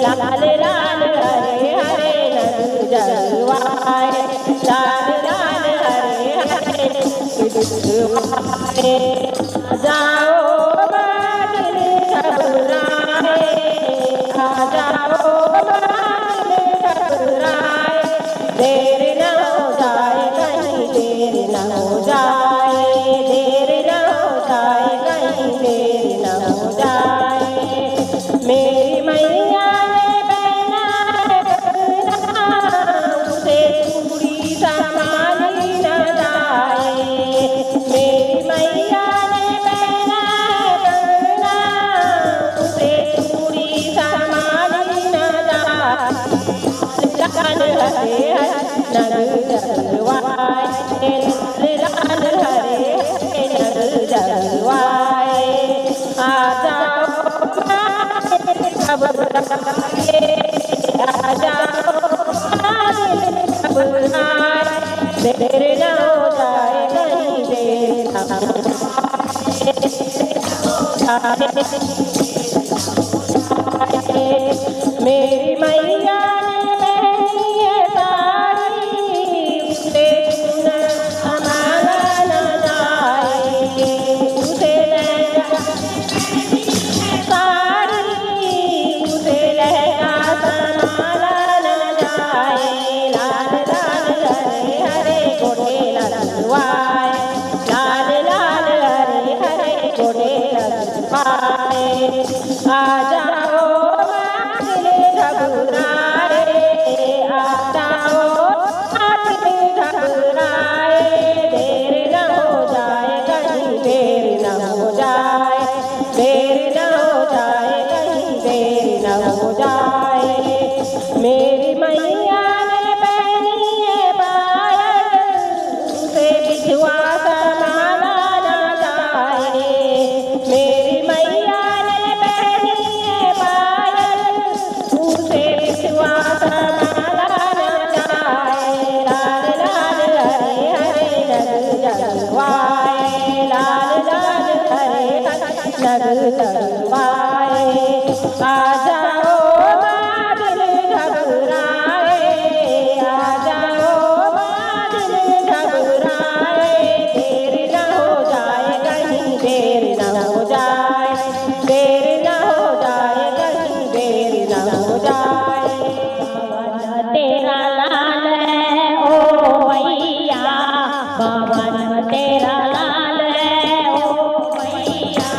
लाल लाल हरे हरे नंद जगवाए लाल लाल हरे हरे दुखवाए जाओ बादल घबराए आ जाओ बादल घबराए देर न हो जाए कहीं देर न हो जाए देर न हो जाए कहीं देर न हो जाए मेरी मैया ने पहना है कंगना उसे चूड़ी संभाली न जाए मेरी मैया ने पहना है कंगना उसे चूड़ी संभाली न जाए लाल हरे नंद जगवाए लाल हरे नंद जगवाए आ जाओ घबराए आ जाओ घबराए देर न हो जाए कहीं देर न हो जाए मेरी मैया ने पहनी है साड़ी उसे संभाला न जाए उसे साड़ी उसे लहंगा संभाला न जाए लाल लाल हरे हरे गोटे लगवाए लाल लाल हरे हरे गोटे लगवाए आ जाओ बादल घबराए आ जाओ बादल घबराए देर न हो जाए कहीं देर न हो जाए देर न हो जाए कहीं देर न हो जाए मेरी मैया ने पहनी है पायल उसे बिछुआ संभाला न जाए मेरी मैया ने पहनी है पायल उसे बिछुआ संभाला न जाए लाल लाल हरे हरे नंद जगवाए लाल लाल हरे नंद जगवाए आ जाओ बादल घबराए आ जाओ बादल घबराए देर न हो जाए कहीं देर न हो जाए देर न हो जाए कहीं देर न हो जाए बावन तेरा लाल है ओ भैया बावन तेरा लाल है ओ भैया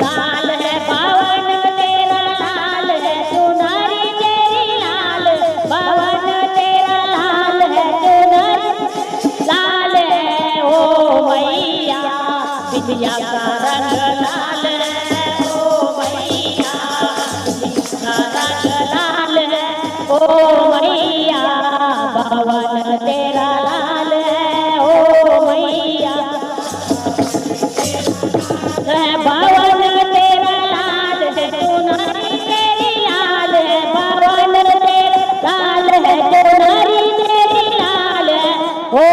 लाल है बावन तेरा लाल है चुनरी तेरी लाल बावन तेरा लाल है चुनरी लाल है ओ भैया बिटिया का रंग लाल है ओ भैया बिटिया का रंग लाल है ओ भैया बावन तेरा लाल है ओ भैया बावन तेरा लाल है चुनरी तेरी लाल है बावन तेरा लाल है चुनरी तेरी लाल है ओ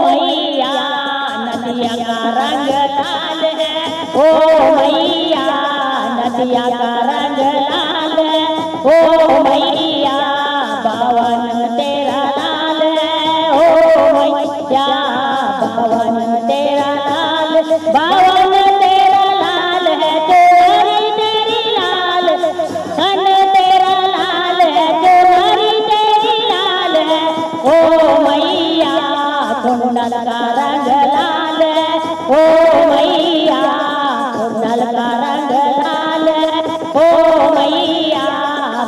मैया नदिया का रंग लाल है ओ मैया नदिया का रंग लाल है ओ मैया बावन तेरा लाल है ओ मैया बावन तेरा लाल बावन तेरा लाल है चुनरी तेरी लाल धन तेरा लाल है चुनरी तेरी लाल है ओ मैया कुंडल का रंग लाल है ओ मैया कुंडल का रंग लाल है ओ मैया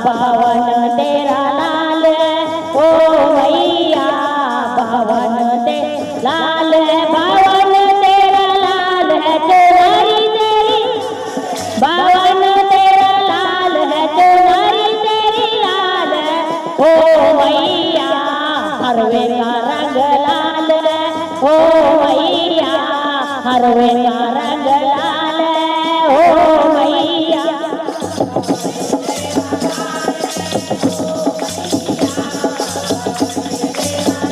बावन तेरा लाल है ओ मैया बावन तेरा लाल है बावन तेरा लाल है चुनरी तेरी बावन तेरा लाल है चुनरी तेरी लाल है ओ मैया हरवे का रंग लाल है ओ मैया हरवे का रंग लाल है ओ मैया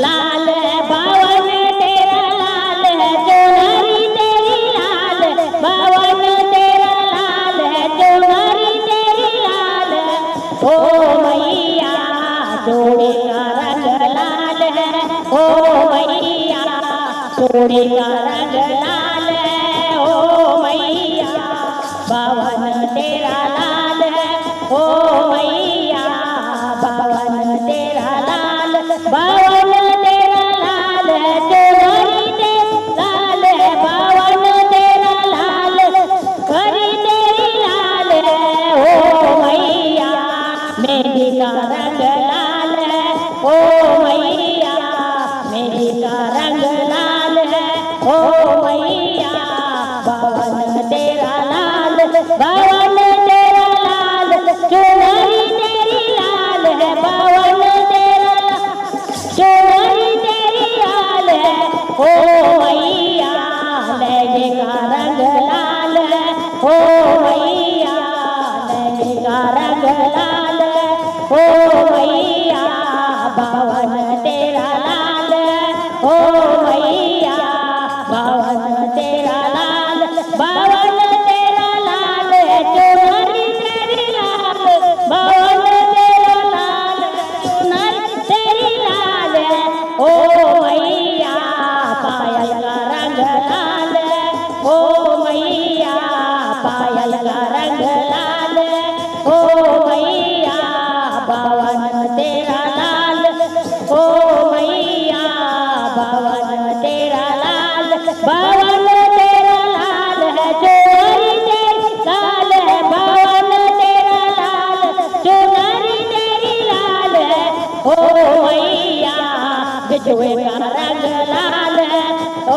लाल है बावन तेरा लाल है चुनरी तेरी लाल बावन तेरा लाल है चुनरी तेरी लाल चूड़ी का रंग लाल ओ मैया बावन तेरा लाल ओ मैया बावन तेरा लाल बावन तेरा लाल चोरी दे लाल बावन तेरा लाल करी तेरी लाल ओ मैया मेहंदी का रंग लाल ओ मैया मेहंदी का रंग लाल ओ मैया बावन तेरा लाल बावन तेरा लाल चुनरी तेरी लाल है बावन तेरा चुनरी तेरी लाल है ओ मैया लहंगे का रंग लाल है ओ मैया लहंगे का रंग लाल है ओ मैया बावन तेरा लाल ओ मैया बावन तेरा लाल बावन तेरा लाल चुनरी तेरी लाल बावन तेरा लाल चुनरी तेरी लाल ओ मैया पायल का रंग लाल ओ मैया पायल का रंग लाल ओ मैया बावन तेरा लाल ओ मैया बावन तेरा लाल बावन तेरा लाल है चोरी तेरी लाल है बावन तेरा लाल चुनरी तेरी लाल है ओ मैया बिछुए का रंग लाल है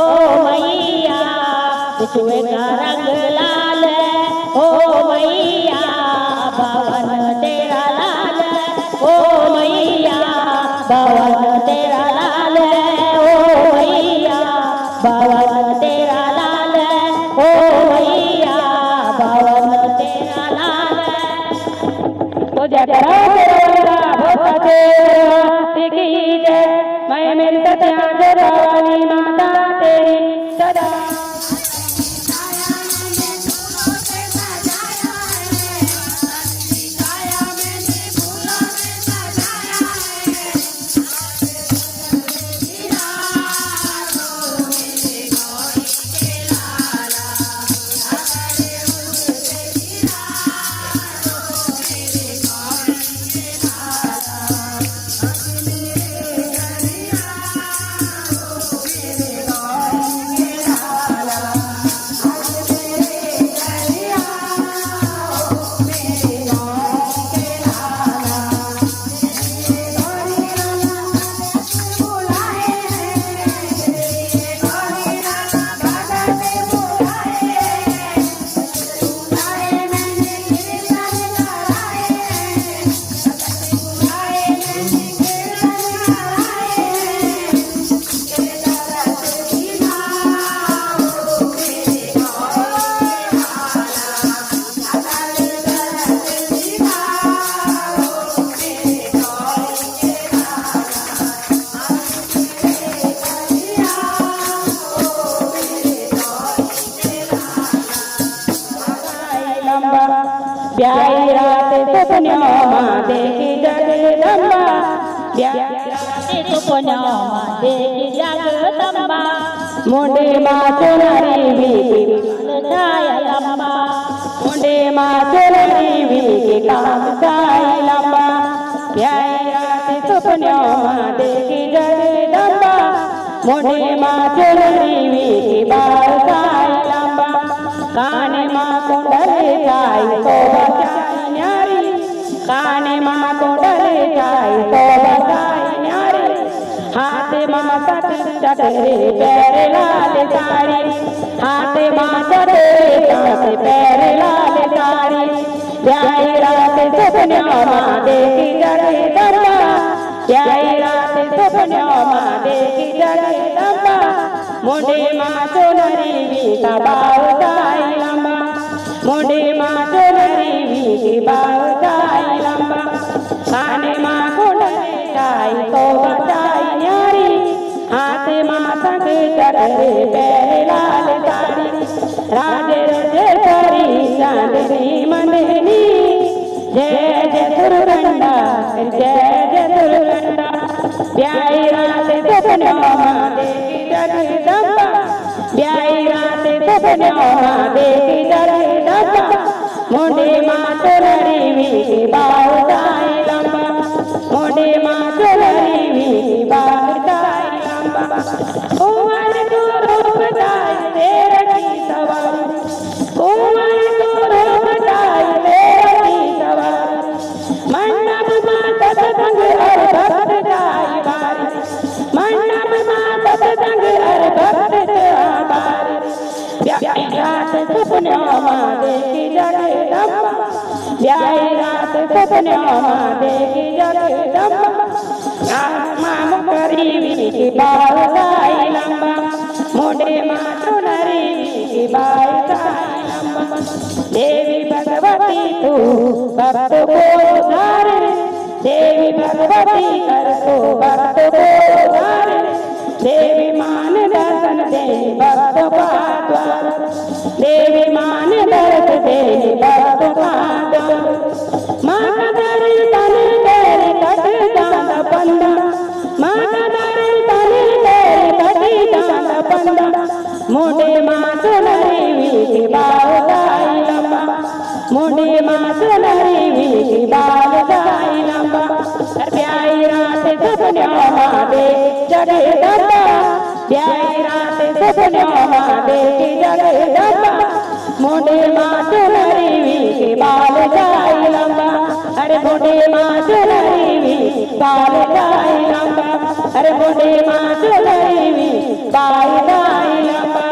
ओ मैया बिछुए का रंग लाल है ओ मैया बावन तेरा लाल है ओ मैया बावन तेरा लाल है ओ मैया बावन तेरा लाल है ओ मैया बावन तेरा लाल है तो जरा तेरा होता तेरा की जय मैं मेरी सत्या जरा वाली माता तेरी सदा ब्याई रात सपनों माँ देखी जगदम्बा ब्याई रात सपनों माँ देखी जगदम्बा मुंडे माँ चुनरी भी छाया लंबा मुंडे माँ चुनरी भी काम छाया लंबा ब्याई रात सपनों माँ देखी जगदम्बा मुंडे माँ चुनरी भी बाल छाया लंबा काने माँ कुंडले जाई तो बचाई न्यारी काने माँ कुंडले जाई तो बचाई न्यारी हाथे माँ सट चटरे पैर लाल साड़ी हाथे माँ चटरे चट पैर लाल साड़ी ब्याई रात सपनों माँ देखी जगदम्बा ब्याई रात सपनों माँ देखी जगदम्बा मुंडे माँ चुनरी भी बाल छाई लंबा मुंडे माँ चुनरी भी बाल छाई लंबा काने माँ कुंडले जाई तो बचाई न्यारी हाथे माँ संग चटरे पैर लाल साड़ी राजे राजेश्वरी चांदनी मंदिनी जय जय दुर्गंडा जय जय दुर्गंडा ब्याई रात सपनों माँ देखी जगदम्बा सपन्यां देखी जगदम्बा मोढे मां चुनरी वीटी बाळताई लंबा मोढे मां चुनरी वीटी बाळताई लंबा कुंवर को रूप दाई तेरा की सवारी कुंवर को रूप दाई तेरा की सवारी मंडप मां सतसंग हर भक्त जाई बारी मंडप मां सतसंग हर भक्त जाई बारी ब्याई रात सपन्यां मां देखी जगदम्बा ब्याई रात सपन्यां मां देखी जगदम्बा मां करी वीटी बाळताई लंबा मोढे मां चुनरी वीटी बाळताई लंबा देवी भगवती तू भक्त को धारे देवी भगवती कर तो भक्त को धारे देवी मान दर्शन दे भक्त का द्वार देवी मान दर्शन दे भक्त का द्वार मां का दर्शन तेरे कट जाता पंडा मां का दर्शन तेरे कट जाता पंडा मोढे मां चुनरी वीटी बाळताई लंबा मोढे मां चुनरी वीटी बाळताई लंबा ब्याई रात सपन्यां मां देखी जगदम्बा ब्याई रात सपन्यां मां देखी जगदम्बा मोढे मां चुनरी वीटी बाळताई लंबा अरे मोढे मां चुनरी वीटी बाळताई लंबा अरे मोढे मां चुनरी वीटी बाळताई लंबा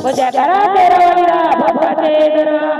पूजा करा तेरा भगवते दरबार